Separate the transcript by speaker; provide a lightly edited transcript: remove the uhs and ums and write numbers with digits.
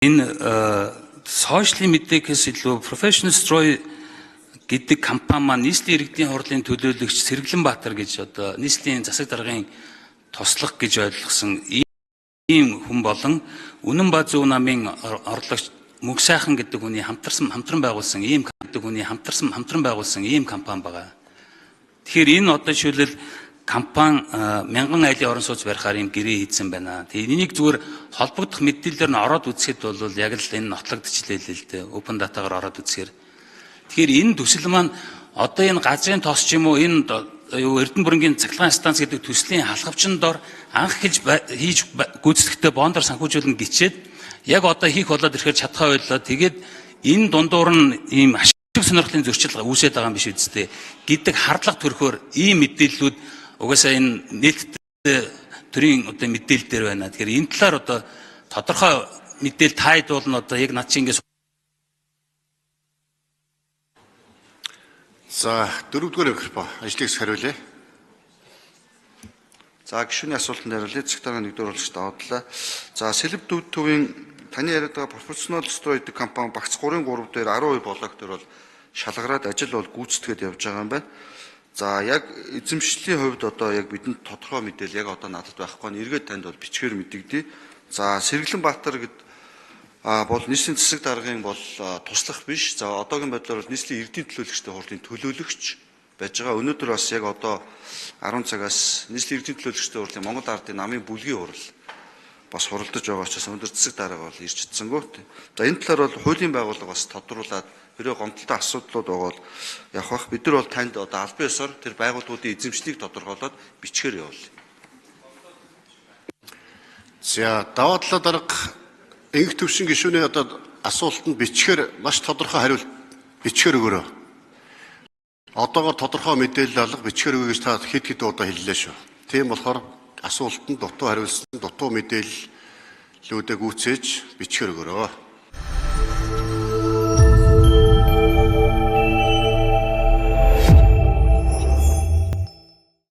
Speaker 1: Энэ сошиалын мэдээгээс илүү Professional Destroy гэдэг компани маань нийслэлийн иргэдийн хурлын төлөөлөгч Сэргэлэн Баатар гэж одоо нийслэлийн засаг даргын туслах гэж ойлгосон ийм хүн болон Үнэн Базуу намын орлогч Мөнх сайхан гэдэг хүний хамтран байгуулсан ийм компани байгаа. Тэгэхээр энэ одоо жишээлбэл компани мянган айлын орон сууц барихаар ийм гэрээ хийсэн байна. Тэгээ энийг зүгээр холбогдох мэдээлэлээр нь ороод үзэхэд бол яг л энэ нотлогдчихлээ л дээ. Open data-гаар ороод үзэхээр. Тэгэхээр энэ төсөл маань одоо энэ газрын тос ч юм уу энэ Эрдэнэбүрэнгийн цахилгаан станц гэдэг төслийн халхавчин дор анх хийж гүйцэтгэхдээ бондор санхүүжүүлнэ гिचээд яг одоо хийх болоод ирэхээр чадхаа байлаа. Тэгээд энэ дундуур нь ийм ашиг сонирхлын зөрчил үүсээд байгаа юм биш үсттэй гэдэг хардлага төрөхөөр ийм мэдээллүүд угаасаа энэ нээлттэй төрийн одоо мэдээлэл дээр байна. Тэгэхээр энэ талаар одоо тодорхой мэдээлэл таад болно одоо яг над чинь ингээс.
Speaker 2: За дөрөвдүгээр ажлыг хариулъя. За гишүүний асуултанд хариулъя. Цэгтараа нэгдүгээр болгож даваадлаа. За Сэлб төвийн таны яриад байгаа Professional Destroy гэдэг компани багц 3-3 дээр 12 блок дээр бол шалгараад ажил бол гүйцэтгээд явж байгаа юм байна. За яг эзэмшлийн хувьд одоо яг бидэнд тодорхой мэдээлэл яг одоо надад байхгүй нь эргээд танд бол бичгээр мэдэгдээ. За Сэргэлэн Баатар бол нийслэлийн засаг даргын бол туслах биш. За одоогийн байдлаар бол нийслэлийн иргэдийн төлөөлөгчтэй хурлын төлөөлөгч байж байгаа. Өнөөдөр бас яг одоо 10 цагаас нийслэлийн иргэдийн төлөөлөгчтэй хурлын Монгол Ардын намын бүлгийн хурал бас хуралдаж байгаа учраас өнөөдөр засаг дарга бол ирж чадсангүй. За энэ талаар бол хуулийн байгууллага бас тодруулаад хэрэг гомдолтой асуудлууд байгаа бол явах бах. Бид нар бол танд одоо албан ёсоор тэр байгууллагуудын эзэмшлийг тодорхойлоод бичгээр явуулъя. За даваа талаа дарга энх төвшин гишүүний одоо асуултанд бичгээр маш тодорхой хариулт бичгээр өгөөрэй. Одоогоор тодорхой мэдээлэл алга бичгээр өгье гэж та хэд удаа хэллээ шүү. Тийм болохоор асуултанд дутуу хариулсан дутуу мэдээллүүдээ гүйцээж бичгээр өгөөрэй.